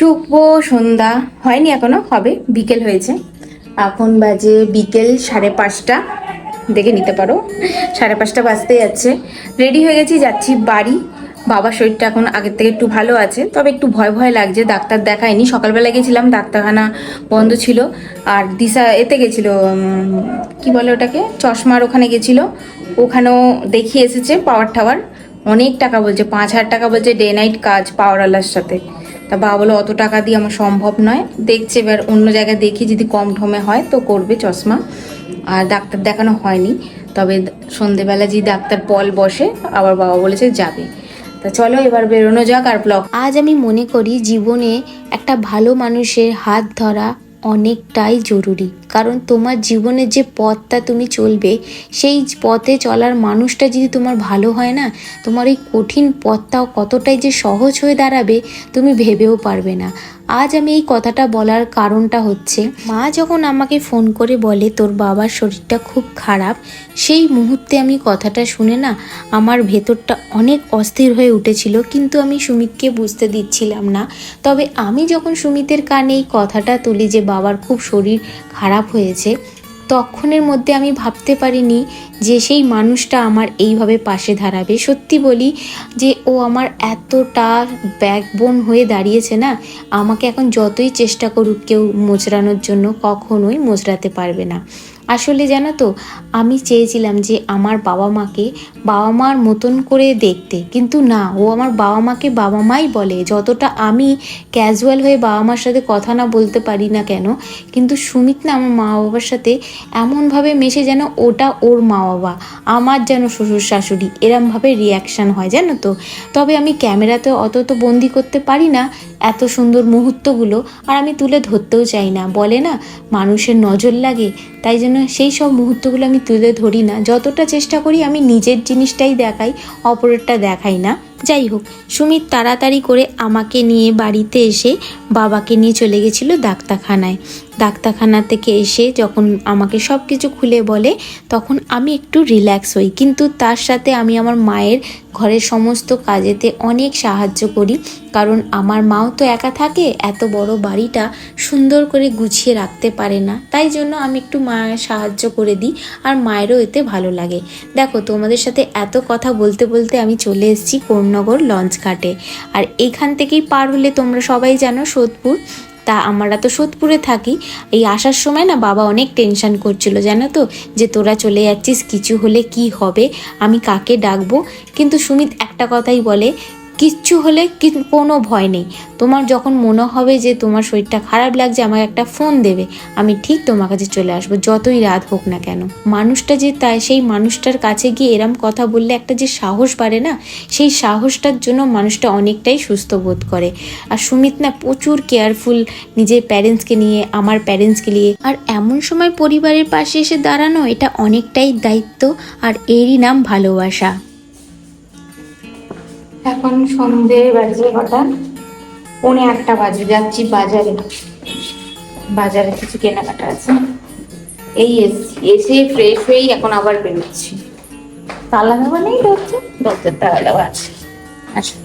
শুভ সন্ধ্যা হয়নি, এখনো হবে, বিকেল হয়েছে। এখন বাজে বিকেল 5:30, দেখে নিতে পারো। 5:30 বাজতে যাচ্ছে। রেডি হয়ে গেছি, যাচ্ছি বাড়ি। বাবার শরীরটা এখন আগের থেকে একটু ভালো আছে, তবে একটু ভয় ভয় লাগছে। ডাক্তার দেখায়নি, সকালবেলা গেছিলাম, ডাক্তারখানা বন্ধ ছিল। আর দিশা এতে গেছিল, কি বলে ওটাকে, চশমার ওখানে গেছিল, ওখানেও দেখিয়ে এসেছে। পাওয়ার টাওয়ার অনেক টাকা বলছে, 5,000 টাকা বলছে, ডে নাইট কাজ পাওয়ারওয়ালার সাথে। তা বাবা বলো অত টাকা দিয়ে আমার সম্ভব নয়, দেখছে এবার অন্য জায়গায় দেখি, যদি কম ঠমে হয় তো করবে চশমা। আর ডাক্তার দেখানো হয়নি, তবে সন্ধেবেলা যে ডাক্তার পল বসে, আবার বাবা বলেছে যাবে। তা চলো এবার বেরোনো যাক। আর ব্লগ আজ আমি মনে করি জীবনে একটা ভালো মানুষের হাত ধরা অনেকটাই জরুরি। কারণ তোমার জীবনের যে পথটা তুমি চলবে, সেই পথে চলার মানুষটা যদি তোমার ভালো হয় না, তোমার এই কঠিন পথটাও কতটাই যে সহজ হয়ে দাঁড়াবে তুমি ভেবেও পারবে না। আজ আমি এই কথাটা বলার কারণটা হচ্ছে, মা যখন আমাকে ফোন করে বলে তোর বাবার শরীরটা খুব খারাপ, সেই মুহূর্তে আমি কথাটা শুনে না আমার ভেতরটা অনেক অস্থির হয়ে উঠেছিল, কিন্তু আমি সুমিতকে বুঝতে দিচ্ছিলাম না। তবে আমি যখন সুমিতের কানে এই কথাটা তুলি যে বাবার খুব শরীর খারাপ হয়েছে, তখনের মধ্যে আমি ভাবতে পারিনি যে সেই মানুষটা আমার এইভাবে পাশে দাঁড়াবে। সত্যি বলি যে ও আমার এতটা ব্যাকবোন হয়ে দাঁড়িয়েছে না, আমাকে এখন যতই চেষ্টা করুক কেউ মোচড়ানোর জন্য, কখনোই মোচড়াতে পারবে না। আসলে জানো তো, আমি চেয়েছিলাম যে আমার বাবা মাকে বাবা মার মতন করে দেখতে, কিন্তু না, ও আমার বাবা মাকে বাবা মাই বলে। যতটা আমি ক্যাজুয়াল হয়ে বাবা মার সাথে কথা না বলতে পারি না কেন, কিন্তু সুমিত না আমার মা বাবার সাথে এমনভাবে মেশে যেন ওটা ওর মা বাবা, আমার যেন শ্বশুর শাশুড়ি, এরমভাবে রিয়াকশান হয় জানো তো। তবে আমি ক্যামেরাতে অত তো বন্দি করতে পারি না এত সুন্দর মুহূর্তগুলো, আর আমি তুলে ধরতেও চাই না। বলে না মানুষের নজর লাগে, তাই জন্য সেই সব মুহূর্তগুলো আমি তুলে ধরি না। যতটা চেষ্টা করি আমি নিজের জিনিসটাই দেখাই, অপরেরটা দেখাই না। যাই হোক, সুমিত তাড়াতাড়ি করে আমাকে নিয়ে বাড়িতে এসে বাবাকে নিয়ে চলে গেছিলো ডাক্তারখানায়। ডাক্তারখানা থেকে এসে যখন আমাকে সব কিছু খুলে বলে, তখন আমি একটু রিল্যাক্স হই। কিন্তু তার সাথে আমি আমার মায়ের ঘরের সমস্ত কাজেতে অনেক সাহায্য করি, কারণ আমার মাও তো একা থাকে, এত বড় বাড়িটা সুন্দর করে গুছিয়ে রাখতে পারে না, তাই জন্য আমি একটু মায়ের সাহায্য করে দিই, আর মায়েরও এতে ভালো লাগে। দেখো, তোমাদের সাথে এত কথা বলতে বলতে আমি চলে এসেছি কোন্নগর লঞ্চ ঘাটে। আর এইখান থেকেই পার হলে তোমরা সবাই জানো সোদপুর। তা আমরা তো সোদপুরে থাকি। এই আসার সময় না বাবা অনেক টেনশন করছিল জানো তো, যে তোরা চলে যাচ্ছিস, কিছু হলে কি হবে, আমি কাকে ডাকবো। কিন্তু সুমিত একটা কথাই বলে, কিচ্ছু হলে কোনো ভয় নেই, তোমার যখন মনে হবে যে তোমার শরীরটা খারাপ লাগছে, আমাকে একটা ফোন দেবে, আমি ঠিক তোমার কাছে চলে আসবো, যতই রাত হোক না কেন। মানুষটা যে তাই, সেই মানুষটার কাছে গিয়ে এরম কথা বললে একটা যে সাহস বাড়ে না, সেই সাহসটার জন্য মানুষটা অনেকটাই সুস্থ বোধ করে। আর সুমিত না প্রচুর কেয়ারফুল নিজের প্যারেন্টসকে নিয়ে, আমার প্যারেন্টসকে নিয়ে। আর এমন সময় পরিবারের পাশে এসে দাঁড়ানো, এটা অনেকটাই দায়িত্ব, আর এরই নাম ভালোবাসা। এখন সন্ধে বাজে কটা, 1:45 বাজে। যাচ্ছি বাজারে, বাজারে কিছু কেনাকাটা আছে। এই এসে ফ্রেশ হয়েই এখন আবার বেরোচ্ছি। তালা দেওয়া নেই, দরজার তালা দেওয়া আছে। আচ্ছা,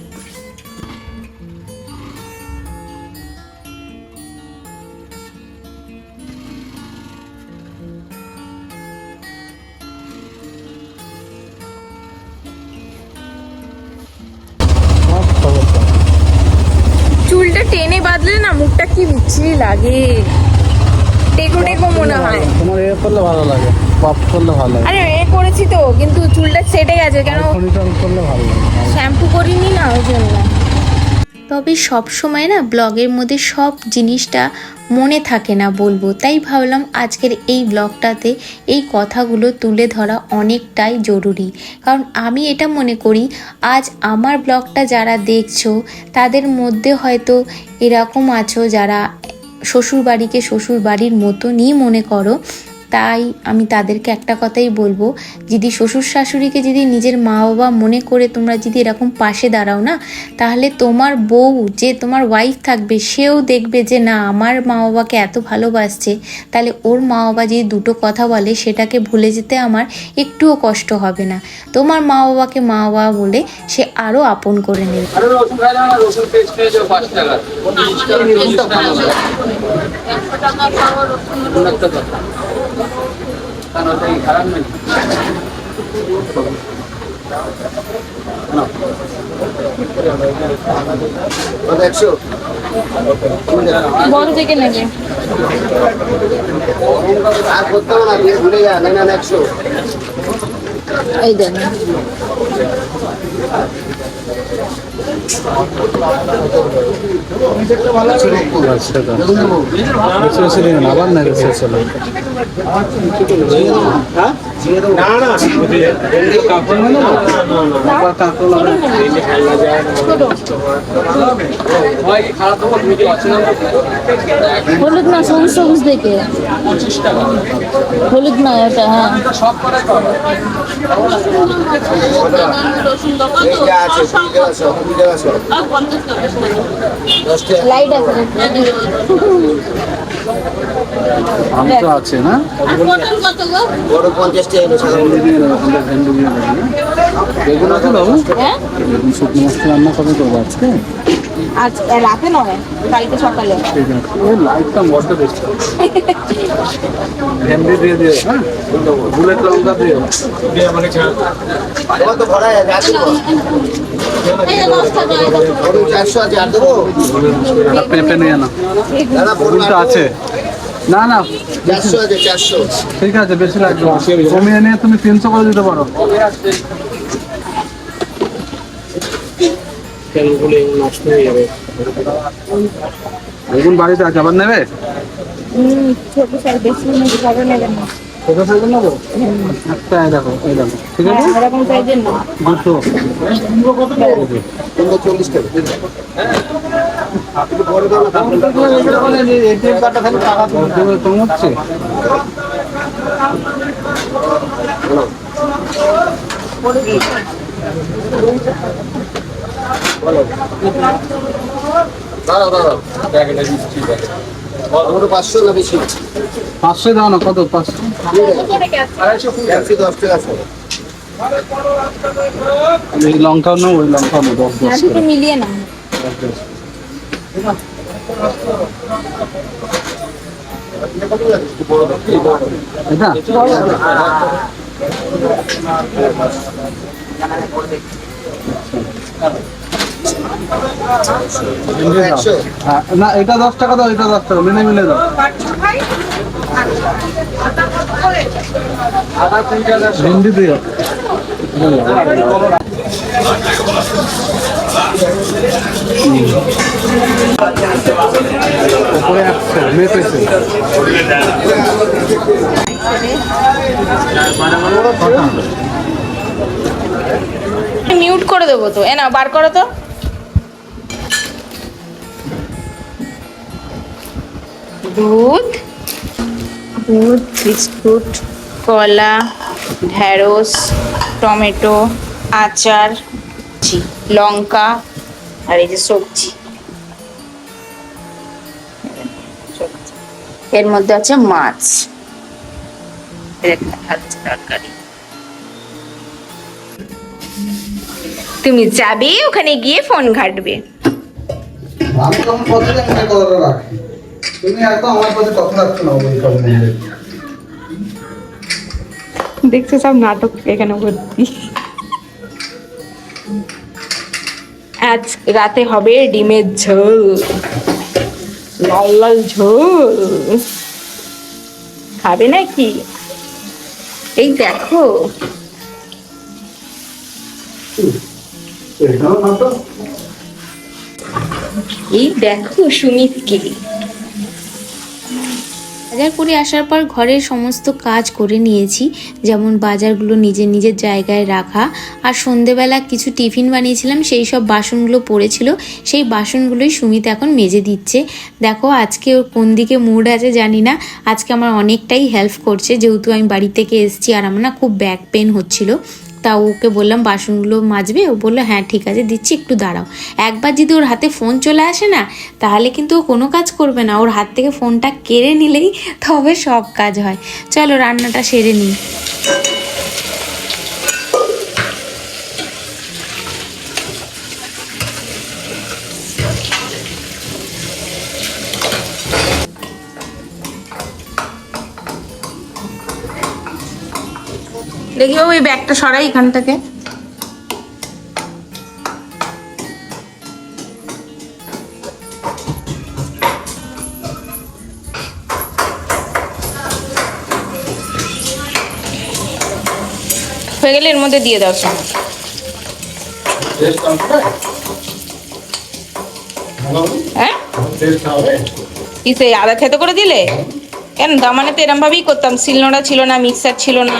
চুলটা টেনে বাঁধলে না মুখটা কি বিচ্ছিরি লাগে, টেকো টেকো মনে হয়। তোমার এ করলে ভালো লাগে, পপ করলে ভালো লাগে। আরে এ করেছি তো, কিন্তু চুলটা সেটে গেছে কেন, ফোনিটন করলে ভালো লাগে। শ্যাম্পু করিনি না, ওই জন্য। তবে সব সময় না ব্লগের মধ্যে সব জিনিসটা মনে থাকে না বলবো, তাই ভাবলাম আজকের এই ব্লগটাতে এই কথাগুলো তুলে ধরা অনেকটাই জরুরি। কারণ আমি এটা মনে করি, আজ আমার ব্লগটা যারা দেখছো, তাদের মধ্যে হয়তো এরকম আছো যারা শ্বশুরবাড়িকে শ্বশুরবাড়ির মতনই মনে করো, তাই আমি তাদেরকে একটা কথাই বলবো, যদি শ্বশুর শাশুড়িকে যদি নিজের মা বাবা মনে করে তোমরা যদি এরকম পাশে দাঁড়াও না, তাহলে তোমার বউ যে তোমার ওয়াইফ থাকবে সেও দেখবে যে না আমার মা বাবাকে এত ভালোবাসছে, তাহলে ওর মা বাবা যদি দুটো কথা বলে সেটাকে ভুলে যেতে আমার একটুও কষ্ট হবে না। তোমার মা বাবাকে মা বাবা বলে সে আরও আপন করে নেবে। বড় থেকে নেবে আর করতে হবে না, দিয়ে ভুলে যা, নেন 100। এই দেন আবার না চলো হলুদ না, সবুজ সবুজ দেখে হলুদ না ওটা। হ্যাঁ লাইট আছে আম তো আছে না, বড় 50 টাকা বেগুন আছে বাবু। বেগুন শুকনো মাছ রান্না কবে করবো আজকে? আজ রাতে নয়, কালকে সকালে। ঠিক আছে, ওই লাইটটা বড্ড বেশি। ভেন্ডি দিয়ে দিও, হ্যাঁ বুলেট লঙ্কা দিও। তো ভরা আছে, 400 আছে, আর দেবো পেঁপে নিয়ে না, দাদা, বেগুন তো আছে। না না 400 আছে, 400। ঠিক আছে, বেশি লাগবে না। কমিয়ে নিয়ে তুমি 300 করে দিতে পারো। বেগুন বাড়িতে আছে, আবার নেবে? ছোট সাইজ, বেশি বড় নেবেন না। ছোট সাইজের নেবো? একটা দেখো, এই দেখো, ঠিক আছে, এরকম সাইজের না। দুটো 40 টাকা। কমাচ্ছে। ওটা 500 না বেশি? 500 দাও না, কত? 500 10 টাকা আছে। এই লঙ্কাও না, ওই লঙ্কাও না, 10 দুটো মিলিয়ে না। এটা হ্যাঁ, না এটা 10 টাকা দাও, এটা 10 টাকা, মিলে মিলে দাও। ভিন্ডি দিও। উপরে আসছে, মেয়ে পেয়েছে। মিউট করে দেবো তো, এ না বার করো তো। দুধ, বিস্কুট, কলা, ঢেঁড়স, টমেটো, আচার, লঙ্কা, আর এই যে সবজি। এর মধ্যে আছে মাছ, তরকারি। তুমি যাবে ওখানে গিয়ে ফোন ঘাটবে। আমি তখন প্রতিদিন মনে করে রাখি, তুমি একদম আমার কাছে কথা রাখছো না। ওই সব মধ্যে দেখছো সব নাটক এখানে ভর্তি। আজ রাতে হবে ডিমের ঝোল, লাল লাল ঝোল। খাবে নাকি? এই দেখো, এই দেখো সুমিতকে। বাজার করে আসার পর ঘরের সমস্ত কাজ করে নিয়েছি, যেমন বাজারগুলো নিজের নিজের জায়গায় রাখা, আর সন্ধেবেলা কিছু টিফিন বানিয়েছিলাম সেই সব বাসনগুলো পড়েছিল, সেই বাসনগুলোই সুমিত এখন মেজে দিচ্ছে। দেখো আজকে ওর কোন দিকে মুড আছে জানি না, আজকে আমার অনেকটাই হেল্প করছে, যেহেতু আমি বাড়ি থেকে এসেছি আর আমার না খুব ব্যাক পেন হচ্ছিল। তা ওকে বললাম বাসনগুলো মাজবে, ও বললো হ্যাঁ ঠিক আছে দিচ্ছি, একটু দাঁড়াও। একবার যদি ওর হাতে ফোন চলে আসে না, তাহলে কিন্তু ও কোনো কাজ করবে না, ওর হাত থেকে ফোনটা কেড়ে নিলেই তবে সব কাজ হয়। চলো রান্নাটা সেরে নিই। দেখি বাবু এই ব্যাগটা সরাই এখান থেকে। হয়ে গেলে এর মধ্যে দিয়ে দাও সব। হ্যাঁ কি সেই আদা থেতো করে দিলে কেন? দামানে তো এরম ভাবেই করতাম, শিলনোড়া ছিল না, মিক্সার ছিল না।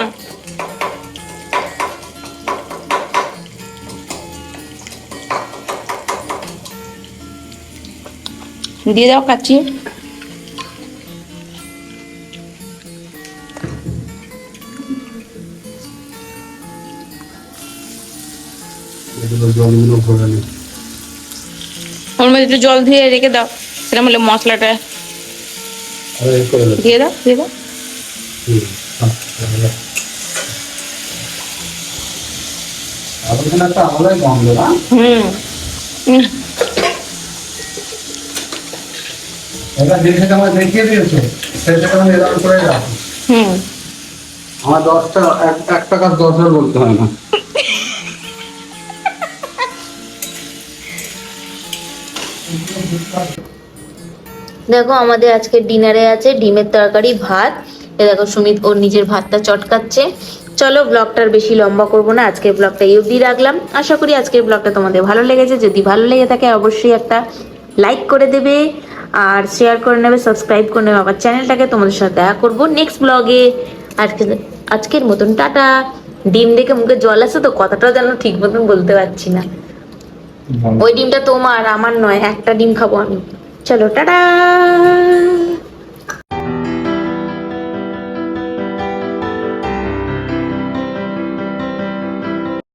দিয়ে দাও কাচিয়ে। জলগুলো ভরে নি। ওর মধ্যে একটু জল দিয়ে রেখে দাও, সেরকম হলে মশলাটা দিয়ে দাও, দিয়ে দাও। একটা আলাদাই গন্ধ না? এটা দেখে আমার দেখিয়ে দিয়েছে, সেটা আমি এরকম করে রাখি। আমার 10টা একটা কাজ 10 বার বলতে হয় না। দেখো আমাদের আজকে ডিনারে আছে ডিমের তরকারি, ভাত। এ দেখো সুমিত ওর নিজের ভাতটা চটকাচ্ছে। চলো ব্লগটার বেশি লম্বা করবো না, আজকের ব্লগটা এই অবধি রাখলাম। আশা করি আজকের ব্লগটা তোমাদের ভালো লেগেছে। যদি ভালো লেগে থাকে অবশ্যই একটা লাইক করে দেবে আর শেয়ার করে নেবে, সাবস্ক্রাইব করে নেবে আমার চ্যানেলটাকে। তোমাদের সাথে দেখা করবো নেক্সট ব্লগে। আজকের মতন টাটা। ডিম দেখে মুখে জল আসে তো, কথাটা যেন ঠিক মতন বলতে পারছি না। ওই ডিমটা তোমার, আমার নয়, একটা ডিম খাবো আমি। চলো টাটা।